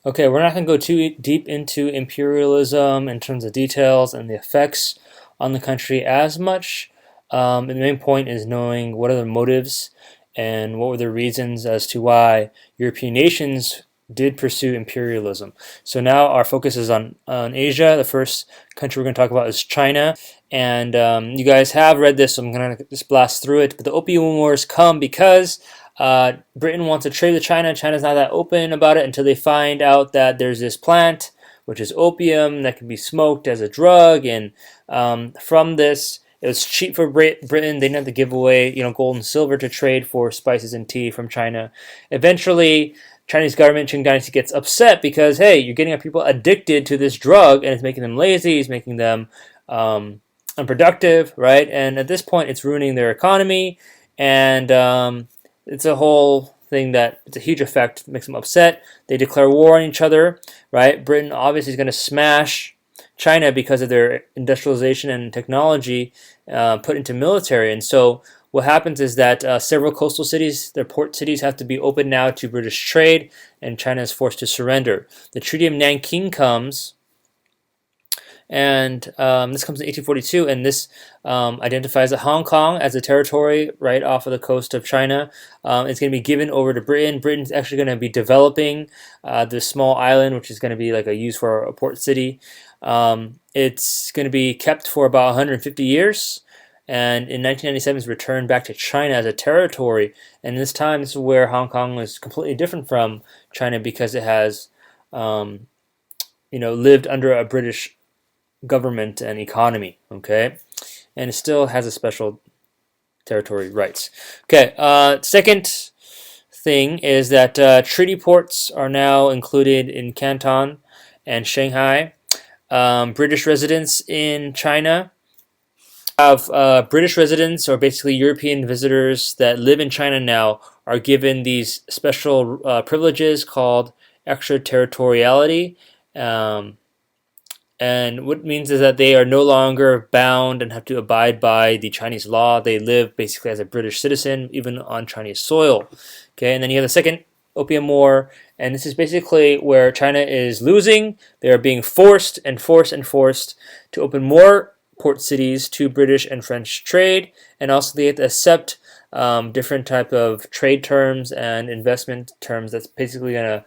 Okay, we're not going to go too deep into imperialism in terms of details and the effects on the country as much. The main point is knowing what are the motives and what were the reasons as to why European nations did pursue imperialism. So now our focus is on Asia. The first country we're going to talk about is China. And you guys have read this, so I'm going to just blast through it. But the Opium Wars come because Britain wants to trade with China. China's not that open about it until they find out that there's this plant, which is opium, that can be smoked as a drug. And from this, it was cheap for Britain. They didn't have to give away, gold and silver to trade for spices and tea from China. Eventually, Chinese government, Qing dynasty gets upset because, hey, you're getting people addicted to this drug, and it's making them lazy. It's making them unproductive, right? And at this point, it's ruining their economy, and it's a whole thing that it's a huge effect, makes them upset. They declare war on each other, right? Britain obviously is going to smash China because of their industrialization and technology put into military. And so what happens is that several coastal cities, their port cities, have to be open now to British trade, and China is forced to surrender. The Treaty of Nanking comes, and this comes in 1842, and this identifies Hong Kong as a territory right off of the coast of China. It's going to be given over to Britain. Britain's actually going to be developing this small island, which is going to be like a use for a port city. It's going to be kept for about 150 years, and in 1997 it's returned back to China as a territory. And this time, this is where Hong Kong is completely different from China because it has, lived under a British government and economy, okay, and it still has a special territory rights. Okay, second thing is that treaty ports are now included in Canton and Shanghai. British residents in China have British residents, or basically European visitors that live in China now, are given these special privileges called extraterritoriality. And what it means is that they are no longer bound and have to abide by the Chinese law. They live basically as a British citizen, even on Chinese soil. Okay, and then you have the second Opium War, and this is basically where China is losing. They are being forced to open more port cities to British and French trade, and also they have to accept different type of trade terms and investment terms that's basically going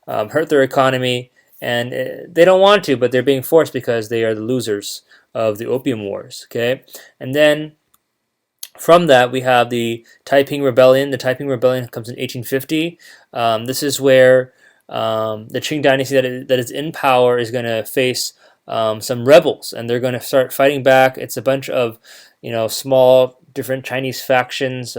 to hurt their economy. And they don't want to, but they're being forced because they are the losers of the Opium Wars. Okay, and then from that we have the Taiping Rebellion. The Taiping Rebellion comes in 1850. This is where the Qing dynasty that is in power is going to face some rebels, and they're going to start fighting back. It's a bunch of small different Chinese factions,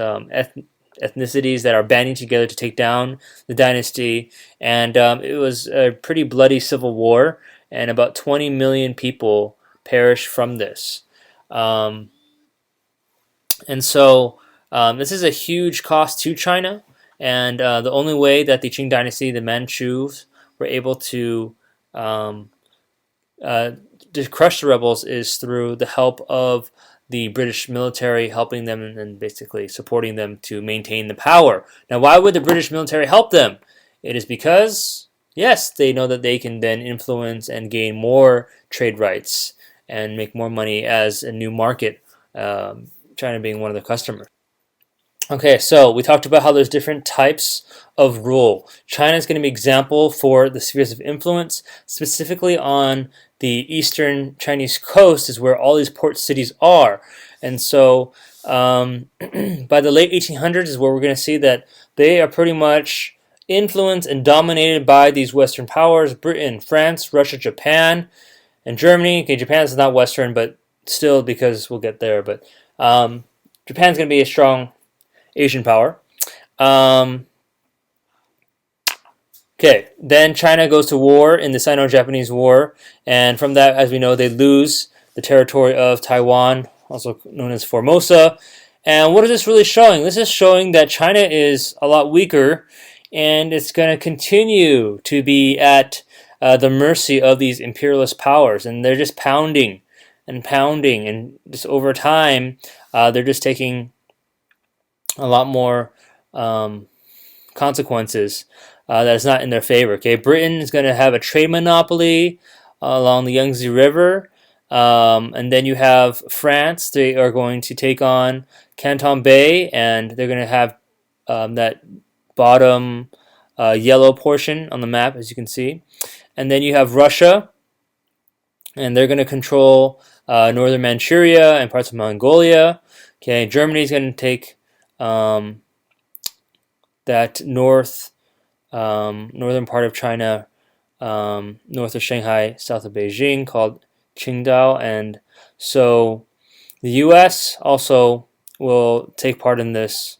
ethnicities that are banding together to take down the dynasty, and it was a pretty bloody civil war, and about 20 million people perished from this. And so this is a huge cost to China, and the only way that the Qing dynasty, the Manchus, were able to crush the rebels is through the help of the British military, helping them and basically supporting them to maintain the power. Now, why would the British military help them? It is because, yes, they know that they can then influence and gain more trade rights and make more money as a new market, China being one of the customers. Okay, so we talked about how there's different types of rule. China is going to be example for the spheres of influence, specifically on the eastern Chinese coast is where all these port cities are. And so by the late 1800s is where we're going to see that they are pretty much influenced and dominated by these Western powers: Britain, France, Russia, Japan, and Germany. Okay, Japan is not Western, but still, because we'll get there. But Japan's going to be a strong Asian power. Okay, then China goes to war in the Sino-Japanese War, and from that, as we know, they lose the territory of Taiwan, also known as Formosa. And what is this really showing? This is showing that China is a lot weaker, and it's going to continue to be at the mercy of these imperialist powers, and they're just pounding and pounding, and just over time, they're just taking a lot more consequences that is not in their favor. Okay, Britain is going to have a trade monopoly along the Yangtze River, and then you have France. They are going to take on Canton Bay, and they're going to have that bottom yellow portion on the map, as you can see. And then you have Russia, and they're going to control northern Manchuria and parts of Mongolia. Okay, Germany is going to take that northern part of China, north of Shanghai, south of Beijing, called Qingdao. And so the U.S. also will take part in this,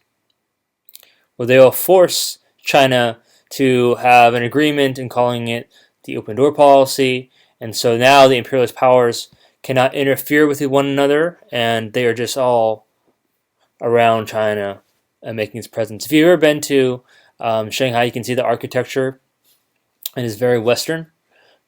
where they will force China to have an agreement and calling it the open door policy. And so now the imperialist powers cannot interfere with one another, and they are just all around China and making its presence. If you've ever been to Shanghai, you can see the architecture, and it's very Western.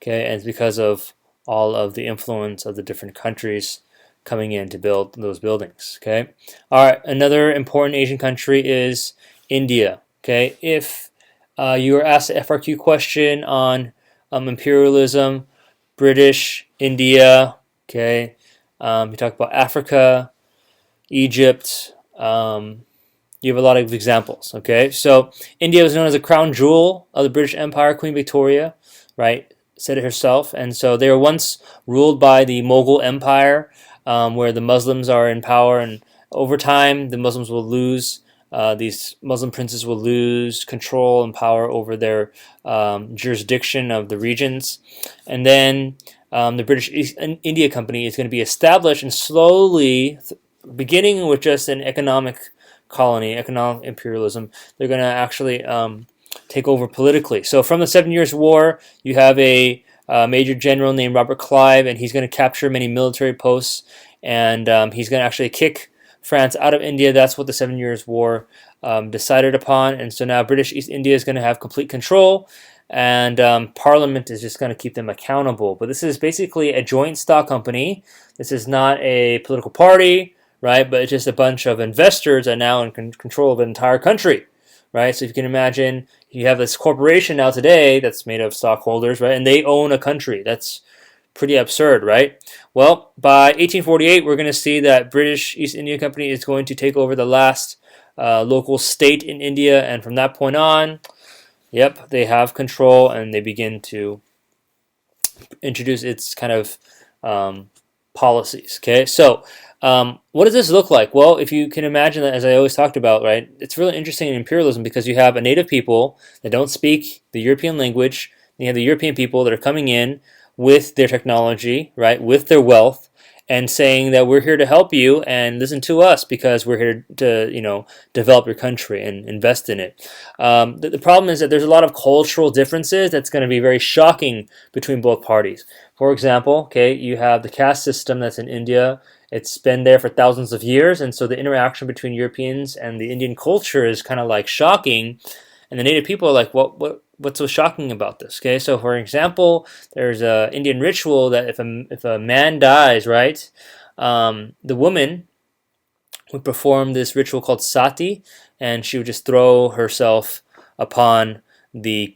Okay, and it's because of all of the influence of the different countries coming in to build those buildings. Okay, all right. Another important Asian country is India. Okay, if you were asked the FRQ question on imperialism, British, India. Okay, you talk about Africa, Egypt. You have a lot of examples. Okay, so India was known as the crown jewel of the British Empire. Queen Victoria, right, said it herself. And so they were once ruled by the Mughal Empire, where the Muslims are in power, and over time the Muslims will lose. These Muslim princes will lose control and power over their jurisdiction of the regions, and then the British East India Company is going to be established, and slowly, beginning with just an economic colony, economic imperialism, they're going to actually take over politically. So from the 7 Years' War, you have a major general named Robert Clive, and he's going to capture many military posts, and he's going to actually kick France out of India. That's what the 7 Years' War decided upon, and so now British East India is going to have complete control, and Parliament is just going to keep them accountable. But this is basically a joint stock company. This is not a political party, right? But it's just a bunch of investors that are now in control of an entire country, right? So if you can imagine, you have this corporation now today that's made of stockholders, right? And they own a country. That's pretty absurd, right? Well, by 1848, we're going to see that British East India Company is going to take over the last local state in India, and from that point on, yep, they have control, and they begin to introduce its kind of policies. Okay, so what does this look like? Well, if you can imagine that, as I always talked about, right, it's really interesting in imperialism because you have a native people that don't speak the European language, and you have the European people that are coming in with their technology, right, with their wealth, and saying that we're here to help you and listen to us because we're here to, develop your country and invest in it. The problem is that there's a lot of cultural differences that's going to be very shocking between both parties. For example, okay, you have the caste system that's in India. It's been there for thousands of years, and so the interaction between Europeans and the Indian culture is kind of like shocking, and the native people are like, what's so shocking about this? Okay, so for example, there's a Indian ritual that if a man dies, right, the woman would perform this ritual called sati, and she would just throw herself upon the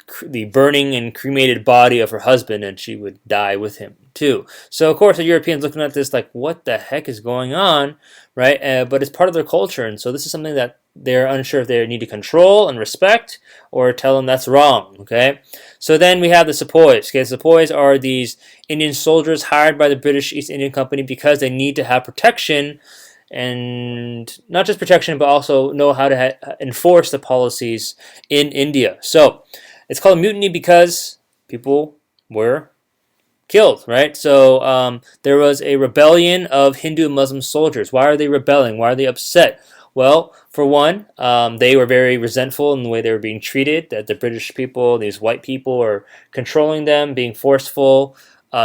burning and cremated body of her husband, and she would die with him too. So of course the Europeans looking at this like, what the heck is going on, right? But it's part of their culture, and so this is something that they're unsure if they need to control and respect or tell them that's wrong. Okay, so then we have the sepoys. Okay, sepoys are these Indian soldiers hired by the British East India Company because they need to have protection, and not just protection, but also know how to enforce the policies in India. So it's called a mutiny because people were killed, right? So there was a rebellion of Hindu and Muslim soldiers. Why are they rebelling? Why are they upset? Well, for one, they were very resentful in the way they were being treated, that the British people, these white people, are controlling them, being forceful,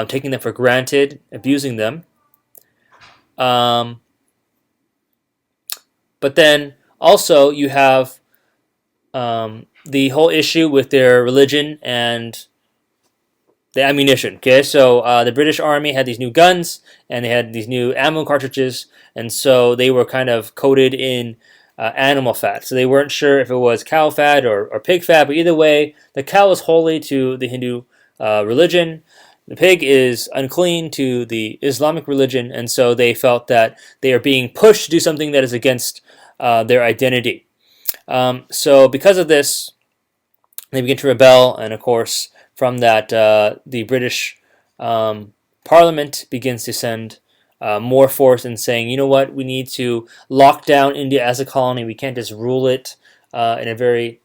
taking them for granted, abusing them. But then also you have the whole issue with their religion and the ammunition. Okay, so the British Army had these new guns and they had these new ammo cartridges, and so they were kind of coated in animal fat. So they weren't sure if it was cow fat or pig fat, but either way, the cow is holy to the Hindu religion. The pig is unclean to the Islamic religion, and so they felt that they are being pushed to do something that is against their identity. So because of this, they begin to rebel, and of course, from that, the British Parliament begins to send more force in saying, you know what, we need to lock down India as a colony. We can't just rule it in a very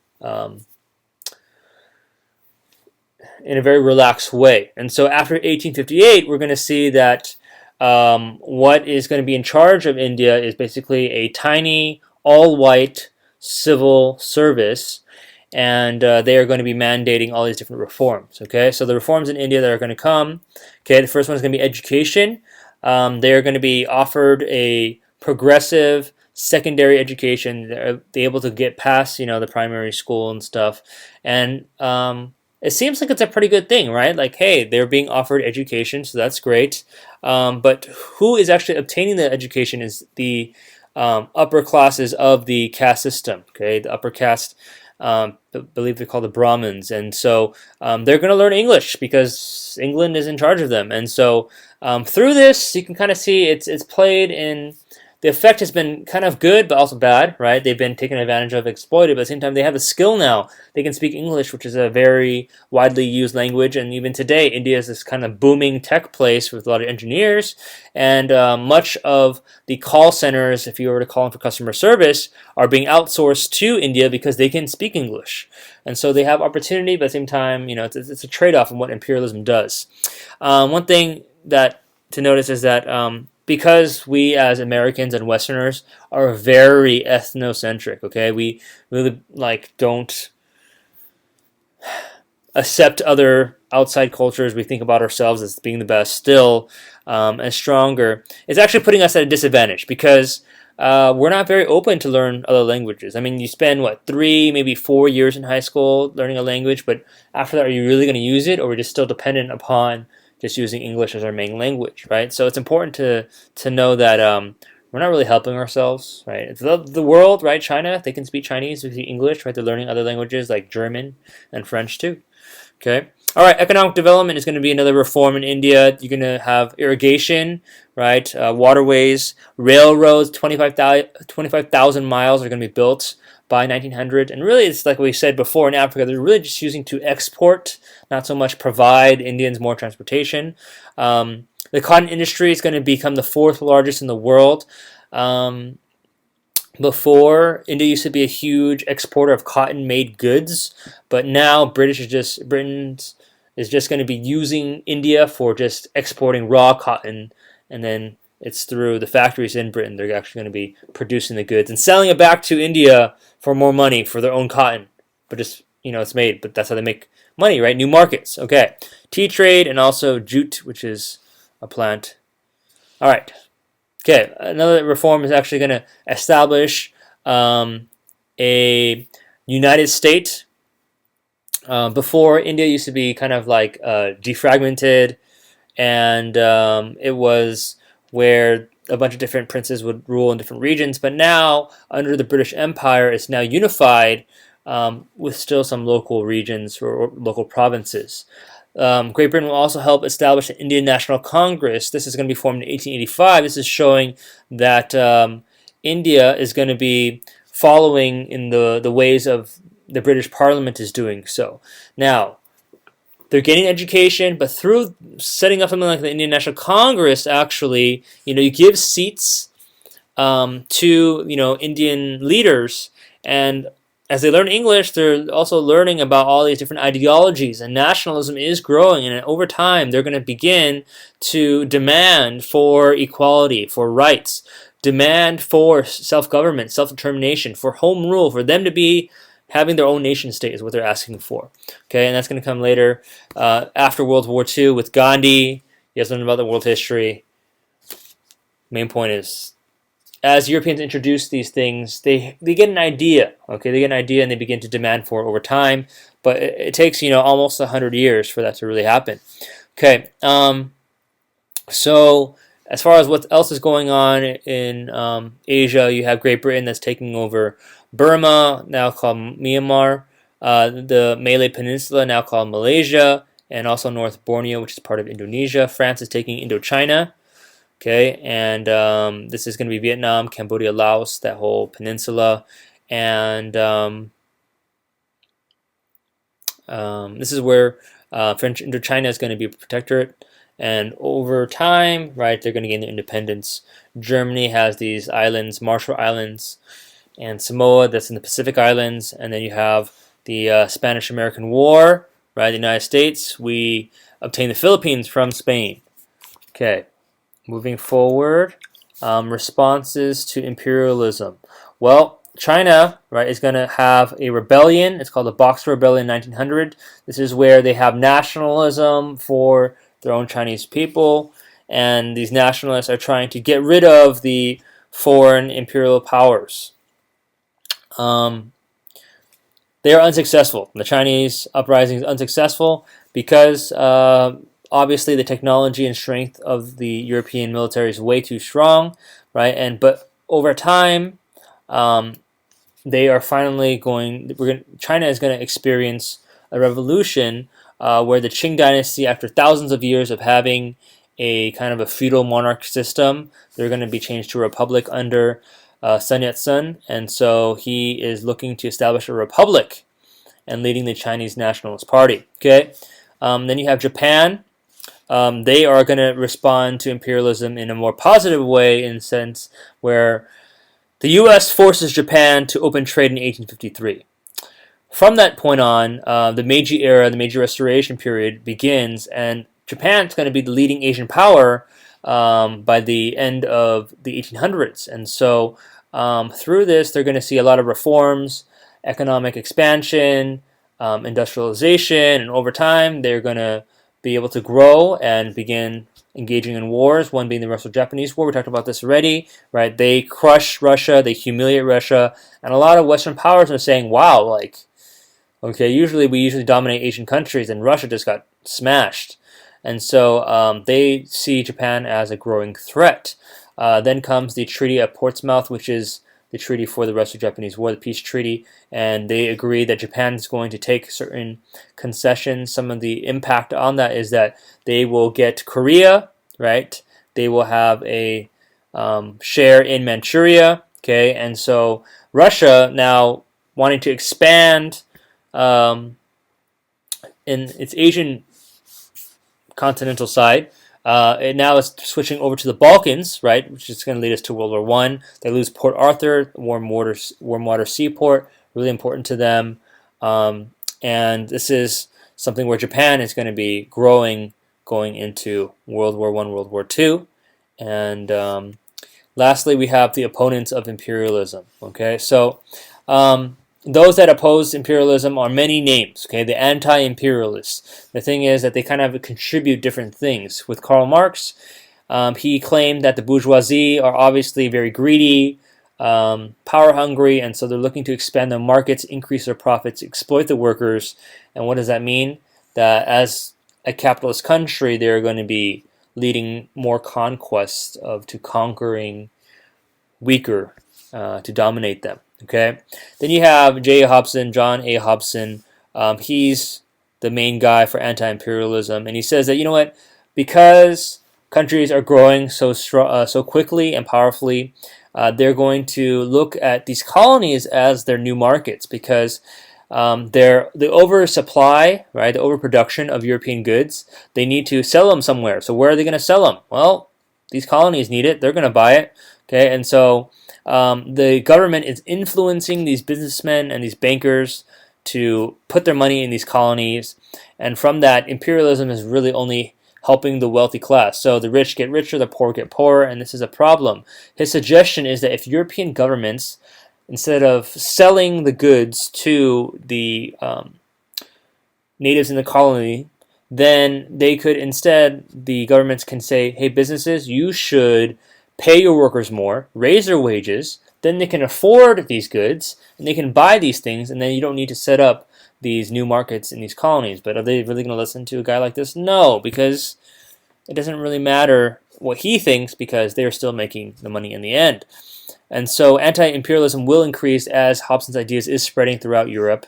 relaxed way. And so after 1858, we're going to see that what is going to be in charge of India is basically a tiny, all-white civil service, and they are going to be mandating all these different reforms. Okay, so the reforms in India that are going to come. Okay, the first one is going to be education. They are going to be offered a progressive secondary education. They're able to get past, the primary school and stuff, and it seems like it's a pretty good thing, right? Like, hey, they're being offered education, so that's great. But who is actually obtaining the education is the upper classes of the caste system. Okay, the upper caste, I believe they're called the Brahmins, and so they're going to learn English because England is in charge of them. And so through this, you can kind of see it's played in. The effect has been kind of good, but also bad, right? They've been taken advantage of, exploited, but at the same time, they have the skill now. They can speak English, which is a very widely used language, and even today, India is this kind of booming tech place with a lot of engineers, and much of the call centers, if you were to call in for customer service, are being outsourced to India because they can speak English. And so they have opportunity, but at the same time, it's a trade-off in what imperialism does. One thing that to notice is that because we as Americans and Westerners are very ethnocentric, okay? We really don't accept other outside cultures. We think about ourselves as being the best still and stronger. It's actually putting us at a disadvantage because we're not very open to learn other languages. I mean, you spend, 3, maybe 4 years in high school learning a language, but after that, are you really going to use it, or are we just still dependent upon just using English as our main language, right? So it's important to know that we're not really helping ourselves, right? It's the world, right? China, they can speak Chinese, they speak English, right? They're learning other languages like German and French too. Okay. All right. Economic development is going to be another reform in India. You're going to have irrigation, right? Waterways, railroads. 25,000 miles are going to be built by 1900. And really, it's like we said before in Africa, they're really just using to export, not so much provide Indians more transportation. The cotton industry is going to become the 4th largest in the world. Before, India used to be a huge exporter of cotton-made goods, but now Britain is just going to be using India for just exporting raw cotton, and then it's through the factories in Britain they're actually going to be producing the goods and selling it back to India for more money for their own cotton. But just, it's made, but that's how they make money, right? New markets. Okay. Tea trade and also jute, which is a plant. All right. Okay, another reform is actually going to establish a United States. Before, India used to be kind of like defragmented, and it was where a bunch of different princes would rule in different regions. But now, under the British Empire, it's now unified with still some local regions or local provinces. Great Britain will also help establish an Indian National Congress. This is going to be formed in 1885. This is showing that India is going to be following in the ways of the British Parliament is doing so. Now, they're getting education, but through setting up something like the Indian National Congress, actually, you give seats to, Indian leaders, and as they learn English, they're also learning about all these different ideologies, and nationalism is growing, and over time, they're going to begin to demand for equality, for rights, demand for self-government, self-determination, for home rule, for them to be having their own nation state is what they're asking for. Okay, and that's going to come later after World War II with Gandhi. You guys learn about the world history. Main point is, as Europeans introduce these things, they get an idea. Okay, they get an idea and they begin to demand for it over time. But it takes almost 100 years for that to really happen. Okay, so As far as what else is going on in Asia, you have Great Britain that's taking over Burma, now called Myanmar, the Malay Peninsula, now called Malaysia, and also North Borneo, which is part of Indonesia. France is taking Indochina. Okay, and this is going to be Vietnam, Cambodia, Laos, that whole peninsula, and this is where French Indochina is going to be a protectorate. And over time, right, they're going to gain their independence. Germany has these islands, Marshall Islands, and Samoa, that's in the Pacific Islands. And then you have the Spanish-American War, right, the United States. We obtained the Philippines from Spain. Okay, moving forward, responses to imperialism. Well, China, right, is going to have a rebellion. It's called the Boxer Rebellion in 1900. This is where they have nationalism for their own Chinese people, and these nationalists are trying to get rid of the foreign imperial powers. They are unsuccessful. The Chinese uprising is unsuccessful because obviously the technology and strength of the European military is way too strong, right? But over time, they are finally China is going to experience a revolution where the Qing dynasty, after thousands of years of having a kind of a feudal monarch system, they're going to be changed to a republic under Sun Yat-sen, and so he is looking to establish a republic and leading the Chinese Nationalist Party. Okay, then you have Japan. They are going to respond to imperialism in a more positive way, in a sense where the U.S. forces Japan to open trade in 1853. From that point on, the Meiji era, the Meiji Restoration period begins, and Japan is going to be the leading Asian power by the end of the 1800s. And so through this, they're going to see a lot of reforms, economic expansion, industrialization, and over time, they're going to be able to grow and begin engaging in wars, one being the Russo-Japanese War. We talked about this already, right? They crush Russia, they humiliate Russia, and a lot of Western powers are saying, wow, like, okay, we usually dominate Asian countries, and Russia just got smashed. And so they see Japan as a growing threat. Then comes the Treaty of Portsmouth, which is the treaty for the Russo-Japanese War, the peace treaty, and they agree that Japan is going to take certain concessions. Some of the impact on that is that they will get Korea, right? They will have a share in Manchuria, okay? And so Russia now wanting to expand in its Asian continental side, it now is switching over to the Balkans, right, which is going to lead us to World War I. They lose Port Arthur, warm water seaport, really important to them. And this is something where Japan is going to be growing going into World War I, World War II. And lastly, we have the opponents of imperialism. Okay, so those that oppose imperialism are many names. Okay, the anti-imperialists. The thing is that they kind of contribute different things. With Karl Marx, he claimed that the bourgeoisie are obviously very greedy, power hungry, and so they're looking to expand their markets, increase their profits, exploit the workers. And what does that mean? That as a capitalist country, they're going to be leading more conquests to conquering weaker to dominate them. Okay, then you have John A. Hobson. He's the main guy for anti-imperialism, and he says that, you know what, because countries are growing so quickly and powerfully, they're going to look at these colonies as their new markets, because the oversupply, right, the overproduction of European goods, they need to sell them somewhere. So where are they going to sell them? Well, these colonies need it. They're going to buy it. Okay, and so the government is influencing these businessmen and these bankers to put their money in these colonies, and from that, imperialism is really only helping the wealthy class. So the rich get richer, the poor get poorer, and this is a problem. His suggestion is that if European governments, instead of selling the goods to the natives in the colony, then they could instead, the governments can say, hey, businesses, you should pay your workers more, raise their wages, then they can afford these goods, and they can buy these things, and then you don't need to set up these new markets in these colonies. But are they really going to listen to a guy like this? No, because it doesn't really matter what he thinks because they're still making the money in the end. And so anti-imperialism will increase as Hobson's ideas is spreading throughout Europe.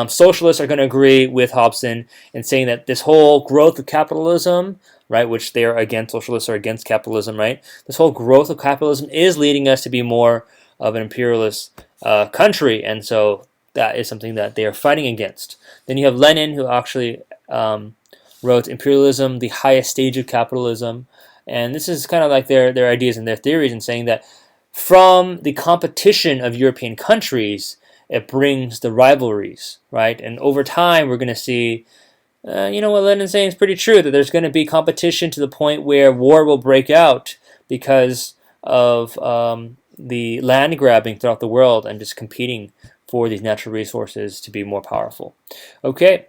Socialists are going to agree with Hobson in saying that this whole growth of capitalism, right, which they are against, socialists are against capitalism, right? This whole growth of capitalism is leading us to be more of an imperialist country, and so that is something that they are fighting against. Then you have Lenin, who actually wrote Imperialism, the Highest Stage of Capitalism, and this is kind of like their ideas and their theories in saying that from the competition of European countries, it brings the rivalries, right? And over time, we're going to see, what Lenin's saying is pretty true, that there's going to be competition to the point where war will break out because of the land grabbing throughout the world and just competing for these natural resources to be more powerful. Okay,